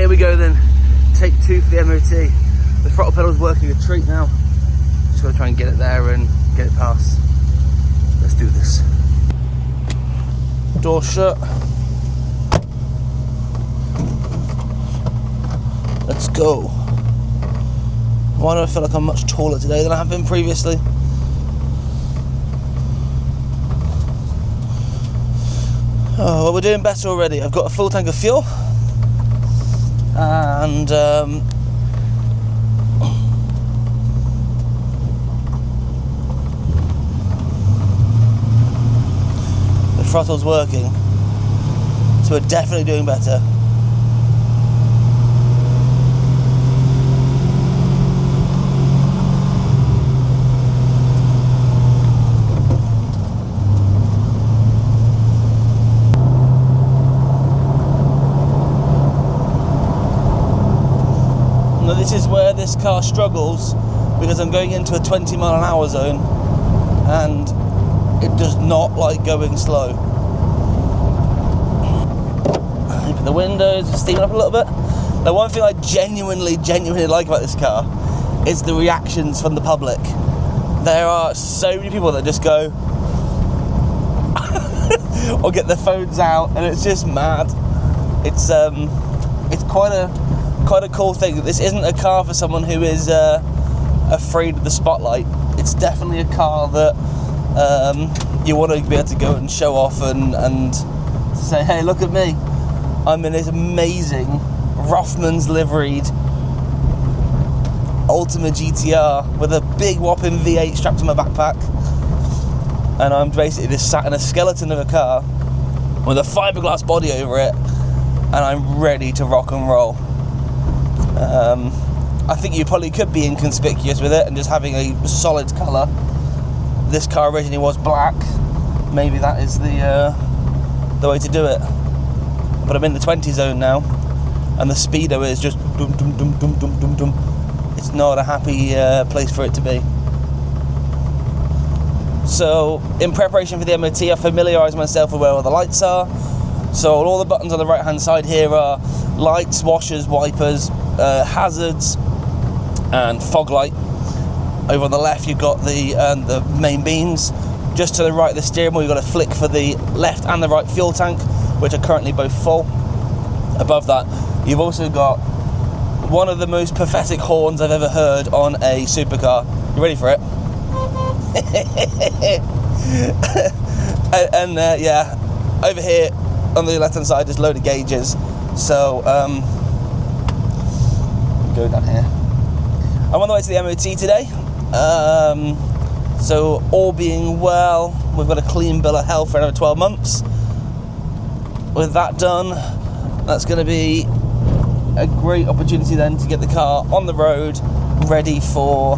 here we go then. Take 2 for the MOT. The throttle pedal's working a treat now. Just gotta try and get it there and get it past. Let's do this. Door shut. Let's go. Why do I feel like I'm much taller today than I have been previously? Oh, well, we're doing better already. I've got a full tank of fuel. And the throttle's working, so we're definitely doing better. Now this is where this car struggles, because I'm going into a 20 mile an hour zone and it does not like going slow. Open the windows, steaming up a little bit. The one thing I genuinely like about this car is the reactions from the public. There are so many people that just go or get their phones out, and it's just mad. It's quite a cool thing. This isn't a car for someone who is afraid of the spotlight. It's definitely a car that you want to be able to go and show off and say, hey, look at me. I'm in this amazing Rothmans liveried Ultima GTR with a big whopping V8 strapped to my backpack, and I'm basically just sat in a skeleton of a car with a fiberglass body over it, and I'm ready to rock and roll. I think you probably could be inconspicuous with it and just having a solid colour. This car originally was black. Maybe that is the way to do it. But I'm in the 20 zone now, and the speedo is just dum dum dum dum dum dum dum. It's not a happy place for it to be. So, in preparation for the MOT, I familiarised myself with where all the lights are. So all the buttons on the right hand side here are lights, washers, wipers, hazards and fog light. Over on the left you've got the main beams. Just to the right of the steering wheel you've got a flick for the left and the right fuel tank, which are currently both full. Above that you've also got one of the most pathetic horns I've ever heard on a supercar. You ready for it? and yeah, over here on the left hand side there's a load of gauges. So go down here. I'm on the way to the MOT today. So all being well, we've got a clean bill of health for another 12 months. With that done, that's going to be a great opportunity then to get the car on the road, ready for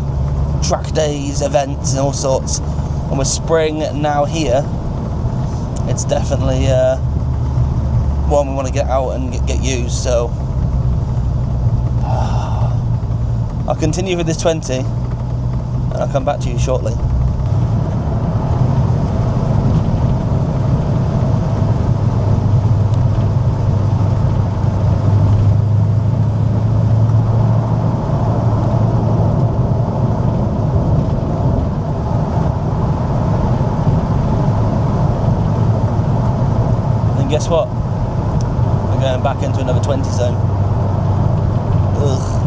track days, events and all sorts. And with spring now here, it's definitely one we want to get out and get used. So I'll continue with this 20 and I'll come back to you shortly. And guess what? We're going back into another 20 zone. Ugh.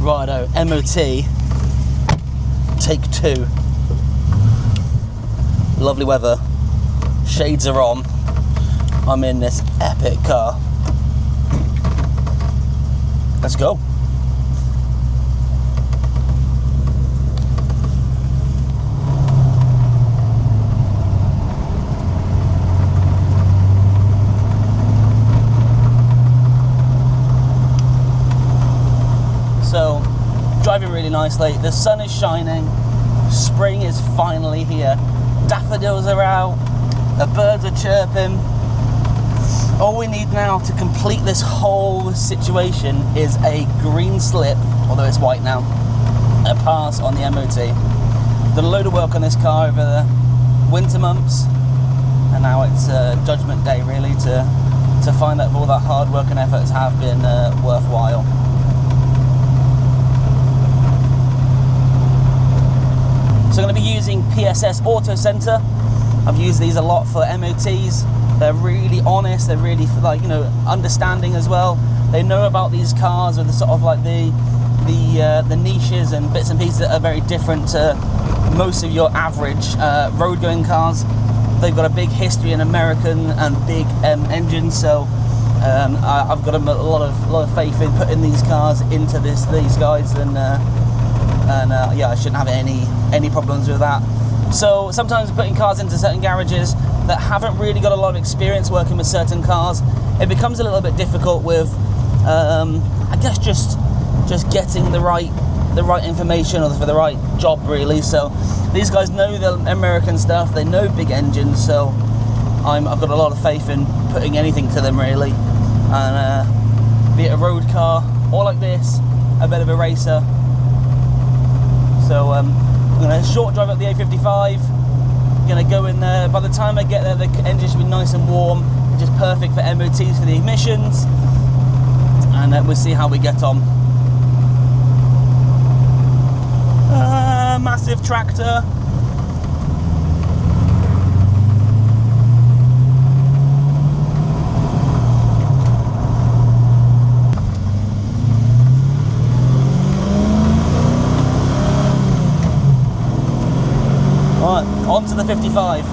Righto, MOT, take 2. Lovely weather, shades are on. I'm in this epic car. Let's go. So, driving really nicely. The sun is shining. Spring is finally here. Daffodils are out. The birds are chirping. All we need now to complete this whole situation is a green slip, although it's white now, a pass on the MOT. Done a load of work on this car over the winter months, and now it's judgment day really to find out if all that hard work and efforts have been worthwhile. So I'm going to be using PSS Auto Centre. I've used these a lot for MOTs. They're really honest, they're really, like, you know, understanding as well. They know about these cars with the sort of like the niches and bits and pieces that are very different to most of your average road going cars. They've got a big history in American and big engines, so I've got a lot of faith in putting these cars into these guys, and yeah, I shouldn't have any problems with that. So sometimes putting cars into certain garages that haven't really got a lot of experience working with certain cars, it becomes a little bit difficult with, I guess, just getting the right information or for the right job really. So these guys know the American stuff, they know big engines, so I've got a lot of faith in putting anything to them really, and be it a road car or like this, a bit of a racer. So I'm going to short drive up the A55, going to go in there. By the time I get there, the engine should be nice and warm, which is perfect for MOTs for the emissions, and we'll see how we get on. Massive tractor. Right, on to the 55.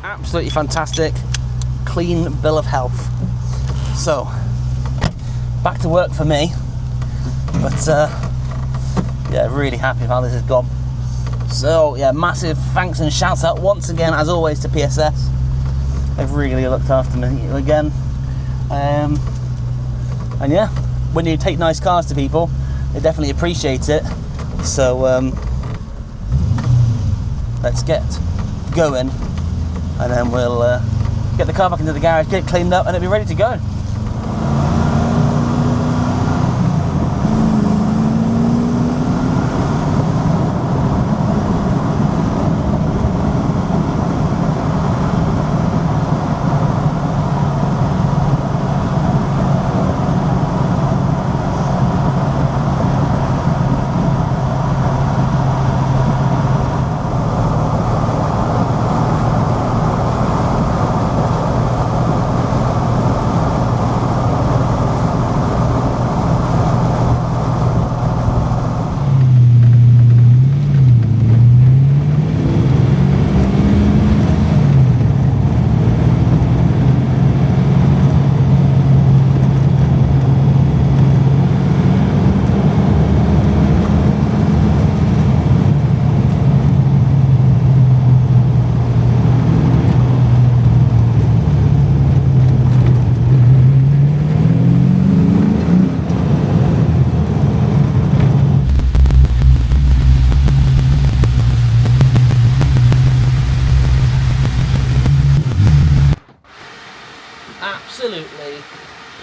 Absolutely fantastic, clean bill of health. So, back to work for me, but yeah, really happy with how this has gone. So yeah, massive thanks and shout out once again, as always, to PSS. They've really looked after me again. And yeah, when you take nice cars to people, they definitely appreciate it. So let's get going, and then we'll get the car back into the garage, get it cleaned up, and it'll be ready to go. Absolutely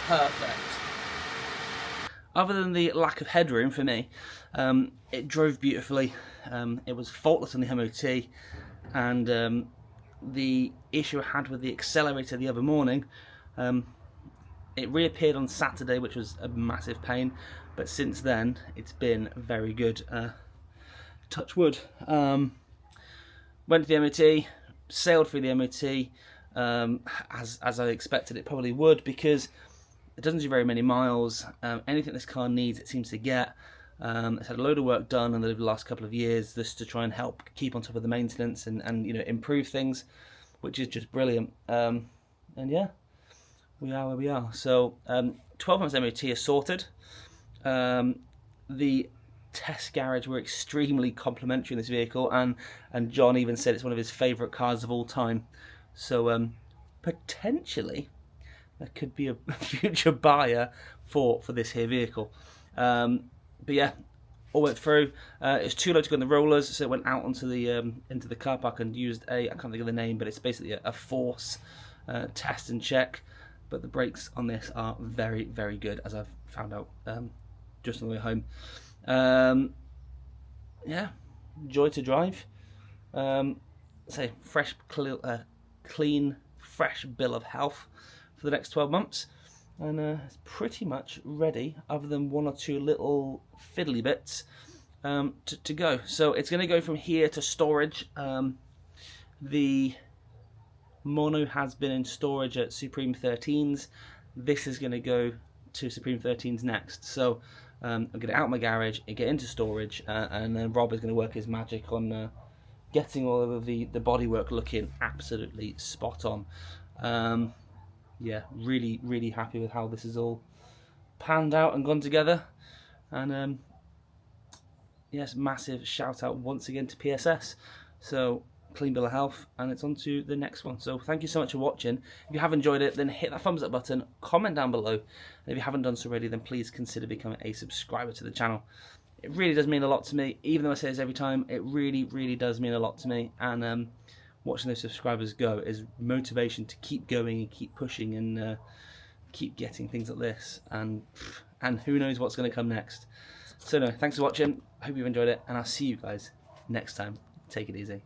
perfect. Other than the lack of headroom for me, it drove beautifully. It was faultless on the MOT, and the issue I had with the accelerator the other morning, it reappeared on Saturday, which was a massive pain, but since then it's been very good. Touch wood. went to the MOT, sailed through the MOT, as I expected it probably would, because it doesn't do very many miles. Anything this car needs, it seems to get. It's had a load of work done in the last couple of years, just to try and help keep on top of the maintenance and improve things, which is just brilliant. And yeah, we are where we are. So 12 months MOT is sorted. The test garage were extremely complimentary in this vehicle, and John even said it's one of his favourite cars of all time. So potentially there could be a future buyer for this here vehicle. But yeah, all went through. It's too low to go on the rollers, so it went out onto the into the car park and used I can't think of the name, but it's basically a force test and check. But the brakes on this are very, very good, as I've found out just on the way home. Yeah, joy to drive. Say fresh, clean, fresh bill of health for the next 12 months, and it's pretty much ready, other than one or two little fiddly bits to go. So it's going to go from here to storage. The mono has been in storage at Supreme 13s. This is going to go to Supreme 13s next. So I'm going to get out of my garage and get into storage, and then Rob is going to work his magic on getting all of the bodywork looking absolutely spot on. Yeah, really, really happy with how this is all panned out and gone together. And yes, massive shout out once again to PSS. So clean bill of health, and it's on to the next one. So thank you so much for watching. If you have enjoyed it, then hit that thumbs up button, comment down below, and if you haven't done so already, then please consider becoming a subscriber to the channel. It really does mean a lot to me, even though I say this every time. It really, really does mean a lot to me, and watching those subscribers go is motivation to keep going and keep pushing and keep getting things like this, and who knows what's going to come next. So no, thanks for watching, I hope you've enjoyed it, and I'll see you guys next time. Take it easy.